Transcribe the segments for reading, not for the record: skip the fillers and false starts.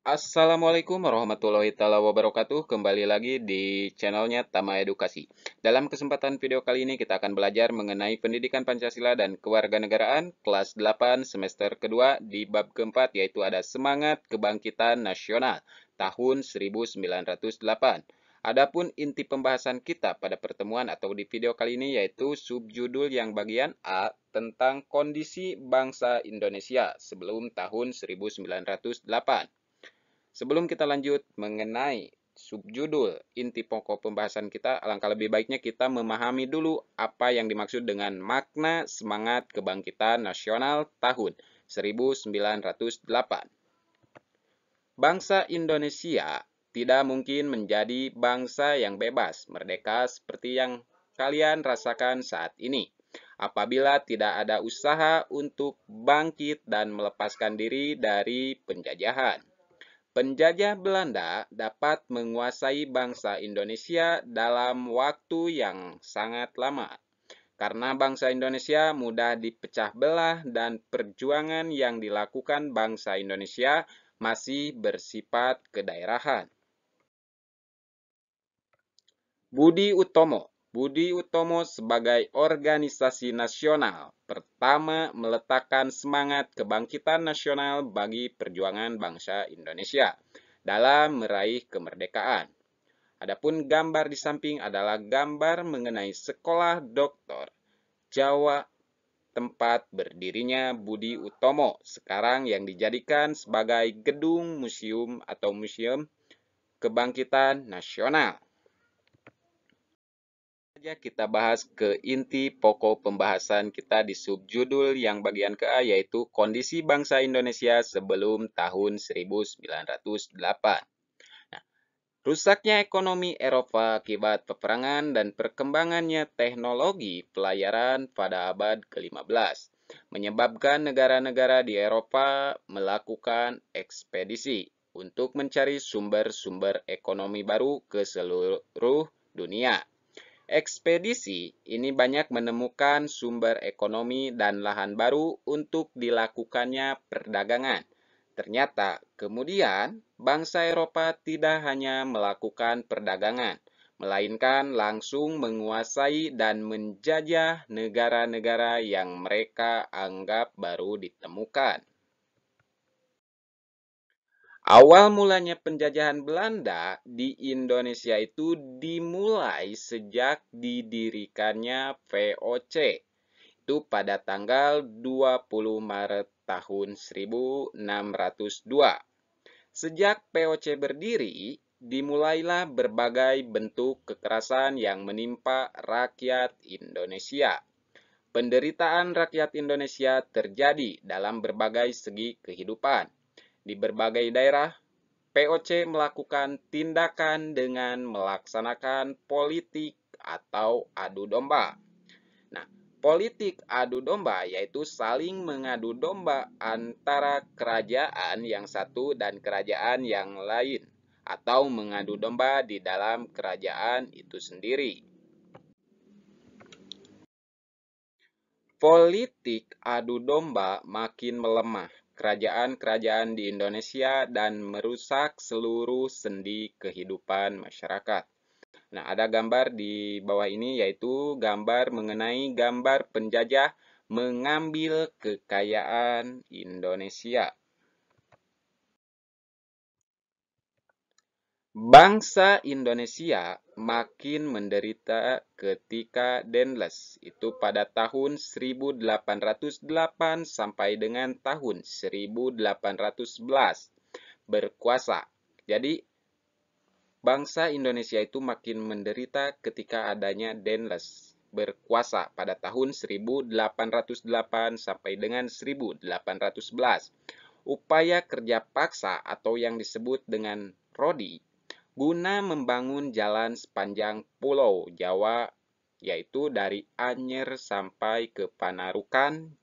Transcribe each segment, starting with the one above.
Assalamualaikum warahmatullahi wabarakatuh. Kembali lagi di channelnya Tama Edukasi. Dalam kesempatan video kali ini kita akan belajar mengenai pendidikan Pancasila dan kewarganegaraan kelas 8 semester kedua di bab keempat, yaitu ada semangat kebangkitan nasional tahun 1908. Adapun inti pembahasan kita pada pertemuan atau di video kali ini yaitu subjudul yang bagian A tentang kondisi bangsa Indonesia sebelum tahun 1908. Sebelum kita lanjut mengenai subjudul inti pokok pembahasan kita, alangkah lebih baiknya kita memahami dulu apa yang dimaksud dengan makna semangat kebangkitan nasional tahun 1908. Bangsa Indonesia tidak mungkin menjadi bangsa yang bebas, merdeka seperti yang kalian rasakan saat ini, apabila tidak ada usaha untuk bangkit dan melepaskan diri dari penjajahan. Penjajah Belanda dapat menguasai bangsa Indonesia dalam waktu yang sangat lama, karena bangsa Indonesia mudah dipecah belah dan perjuangan yang dilakukan bangsa Indonesia masih bersifat kedaerahan. Budi Utomo sebagai organisasi nasional pertama meletakkan semangat kebangkitan nasional bagi perjuangan bangsa Indonesia dalam meraih kemerdekaan. Adapun gambar di samping adalah gambar mengenai sekolah doktor Jawa tempat berdirinya Budi Utomo, sekarang yang dijadikan sebagai gedung museum atau museum kebangkitan nasional. Kita bahas ke inti pokok pembahasan kita di subjudul yang bagian ke A, yaitu kondisi bangsa Indonesia sebelum tahun 1908. Nah, rusaknya ekonomi Eropa akibat peperangan dan perkembangannya teknologi pelayaran pada abad ke-15 menyebabkan negara-negara di Eropa melakukan ekspedisi untuk mencari sumber-sumber ekonomi baru ke seluruh dunia. Ekspedisi ini banyak menemukan sumber ekonomi dan lahan baru untuk dilakukannya perdagangan. Ternyata kemudian bangsa Eropa tidak hanya melakukan perdagangan, melainkan langsung menguasai dan menjajah negara-negara yang mereka anggap baru ditemukan. Awal mulanya penjajahan Belanda di Indonesia itu dimulai sejak didirikannya VOC. Itu pada tanggal 20 Maret tahun 1602. Sejak VOC berdiri, dimulailah berbagai bentuk kekerasan yang menimpa rakyat Indonesia. Penderitaan rakyat Indonesia terjadi dalam berbagai segi kehidupan. Di berbagai daerah, VOC melakukan tindakan dengan melaksanakan politik atau adu domba. Nah, politik adu domba yaitu saling mengadu domba antara kerajaan yang satu dan kerajaan yang lain, atau mengadu domba di dalam kerajaan itu sendiri. Politik adu domba makin melemah kerajaan-kerajaan di Indonesia dan merusak seluruh sendi kehidupan masyarakat. Nah, ada gambar di bawah ini yaitu gambar mengenai gambar penjajah mengambil kekayaan Indonesia. Bangsa Indonesia makin menderita ketika Denles itu pada tahun 1808 sampai dengan tahun 1811 berkuasa. Jadi bangsa Indonesia itu makin menderita ketika adanya Denles berkuasa pada tahun 1808 sampai dengan 1811. Upaya kerja paksa atau yang disebut dengan Rodi guna membangun jalan sepanjang Pulau Jawa, yaitu dari Anyer sampai ke Panarukan,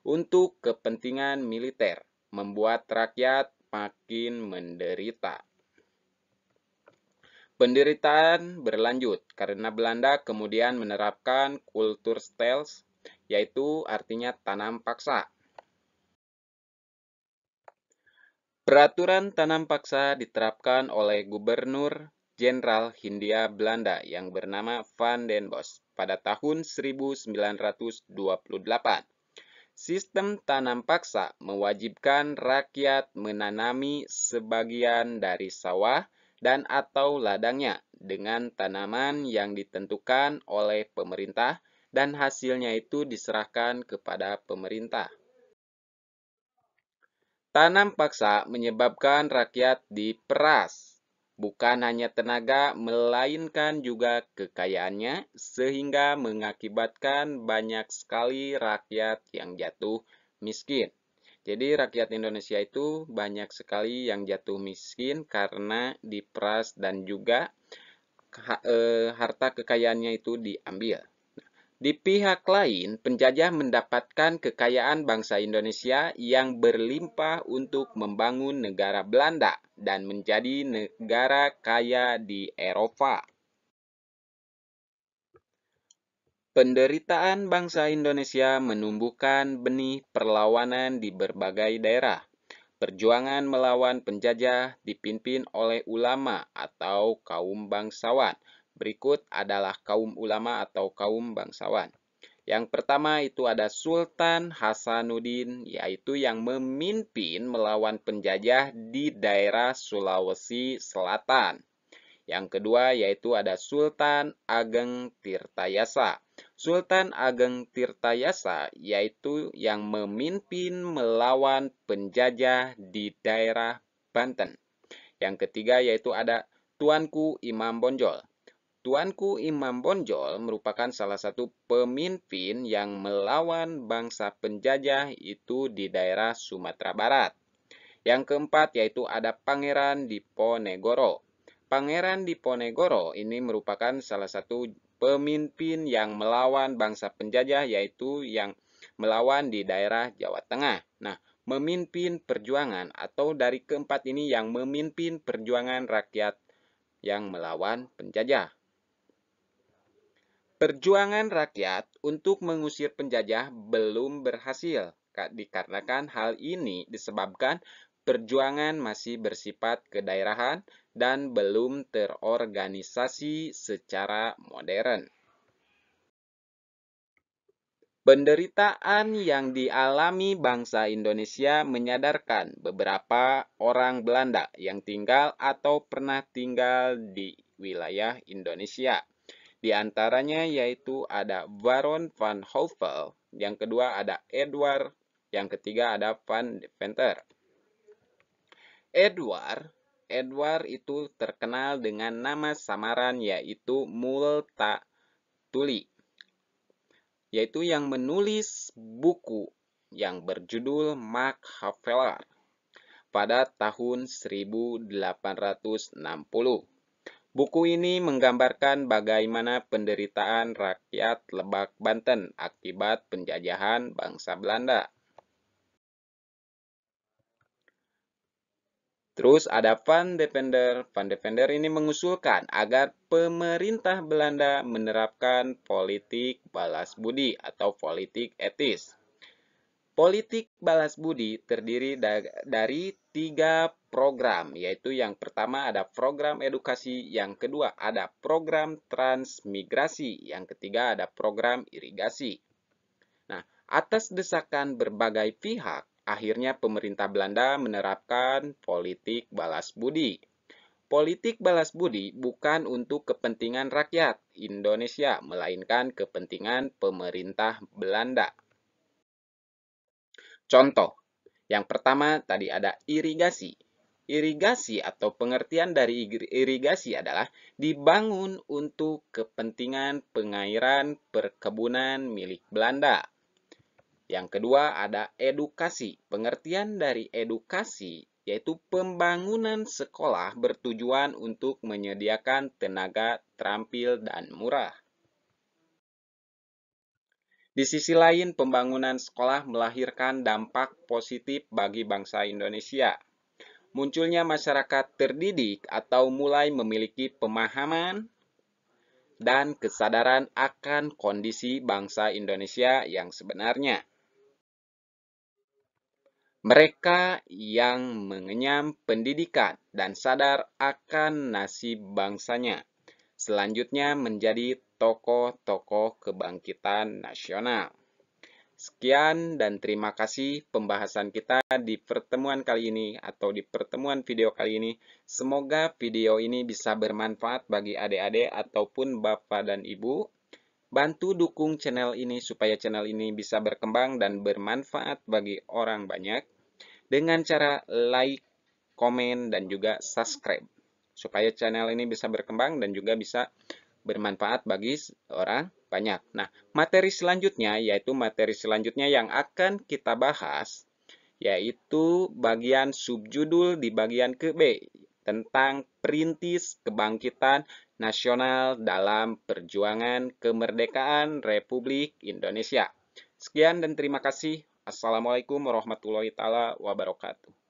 untuk kepentingan militer, membuat rakyat makin menderita. Penderitaan berlanjut karena Belanda kemudian menerapkan kultur stels, yaitu artinya tanam paksa. Peraturan tanam paksa diterapkan oleh Gubernur Jenderal Hindia Belanda yang bernama Van den Bosch pada tahun 1928. Sistem tanam paksa mewajibkan rakyat menanami sebagian dari sawah dan atau ladangnya dengan tanaman yang ditentukan oleh pemerintah dan hasilnya itu diserahkan kepada pemerintah. Tanam paksa menyebabkan rakyat diperas, bukan hanya tenaga melainkan juga kekayaannya, sehingga mengakibatkan banyak sekali rakyat yang jatuh miskin. Jadi rakyat Indonesia itu banyak sekali yang jatuh miskin karena diperas dan juga harta kekayaannya itu diambil. Di pihak lain, penjajah mendapatkan kekayaan bangsa Indonesia yang berlimpah untuk membangun negara Belanda dan menjadi negara kaya di Eropa. Penderitaan bangsa Indonesia menumbuhkan benih perlawanan di berbagai daerah. Perjuangan melawan penjajah dipimpin oleh ulama atau kaum bangsawan. Berikut adalah kaum ulama atau kaum bangsawan. Yang pertama itu ada Sultan Hasanuddin, yaitu yang memimpin melawan penjajah di daerah Sulawesi Selatan. Yang kedua yaitu ada Sultan Ageng Tirtayasa. Sultan Ageng Tirtayasa yaitu yang memimpin melawan penjajah di daerah Banten. Yang ketiga yaitu ada Tuanku Imam Bonjol. Tuanku Imam Bonjol merupakan salah satu pemimpin yang melawan bangsa penjajah itu di daerah Sumatera Barat. Yang keempat yaitu ada Pangeran Diponegoro. Pangeran Diponegoro ini merupakan salah satu pemimpin yang melawan bangsa penjajah yaitu yang melawan di daerah Jawa Tengah. Nah, memimpin perjuangan atau dari keempat ini yang memimpin perjuangan rakyat yang melawan penjajah. Perjuangan rakyat untuk mengusir penjajah belum berhasil, dikarenakan hal ini disebabkan perjuangan masih bersifat kedaerahan dan belum terorganisasi secara modern. Penderitaan yang dialami bangsa Indonesia menyadarkan beberapa orang Belanda yang tinggal atau pernah tinggal di wilayah Indonesia. Di antaranya yaitu ada Baron van Houvel, yang kedua ada Edward, yang ketiga ada Van Deventer. Edward itu terkenal dengan nama samaran yaitu Multatuli, yaitu yang menulis buku yang berjudul Machiavelli pada tahun 1860. Buku ini menggambarkan bagaimana penderitaan rakyat Lebak Banten akibat penjajahan bangsa Belanda. Terus ada Van Deventer. Van Deventer ini mengusulkan agar pemerintah Belanda menerapkan politik balas budi atau politik etis. Politik balas budi terdiri dari 3 program, yaitu yang pertama ada program edukasi, yang kedua ada program transmigrasi, yang ketiga ada program irigasi. Nah, atas desakan berbagai pihak, akhirnya pemerintah Belanda menerapkan politik balas budi. Politik balas budi bukan untuk kepentingan rakyat Indonesia, melainkan kepentingan pemerintah Belanda. Contoh, yang pertama tadi ada irigasi. Irigasi atau pengertian dari irigasi adalah dibangun untuk kepentingan pengairan perkebunan milik Belanda. Yang kedua ada edukasi. Pengertian dari edukasi yaitu pembangunan sekolah bertujuan untuk menyediakan tenaga terampil dan murah. Di sisi lain, pembangunan sekolah melahirkan dampak positif bagi bangsa Indonesia. Munculnya masyarakat terdidik atau mulai memiliki pemahaman dan kesadaran akan kondisi bangsa Indonesia yang sebenarnya. Mereka yang mengenyam pendidikan dan sadar akan nasib bangsanya selanjutnya menjadi tokoh-tokoh kebangkitan nasional. Sekian dan terima kasih pembahasan kita di pertemuan kali ini atau di pertemuan video kali ini. Semoga video ini bisa bermanfaat bagi adik-adik ataupun bapak dan ibu. Bantu dukung channel ini supaya channel ini bisa berkembang dan bermanfaat bagi orang banyak dengan cara like, komen, dan juga subscribe. Supaya channel ini bisa berkembang dan juga bisa bermanfaat bagi orang banyak. Nah, materi selanjutnya yang akan kita bahas yaitu bagian subjudul di bagian ke B tentang perintis kebangkitan nasional dalam perjuangan kemerdekaan Republik Indonesia. Sekian dan terima kasih. Assalamualaikum warahmatullahi wabarakatuh.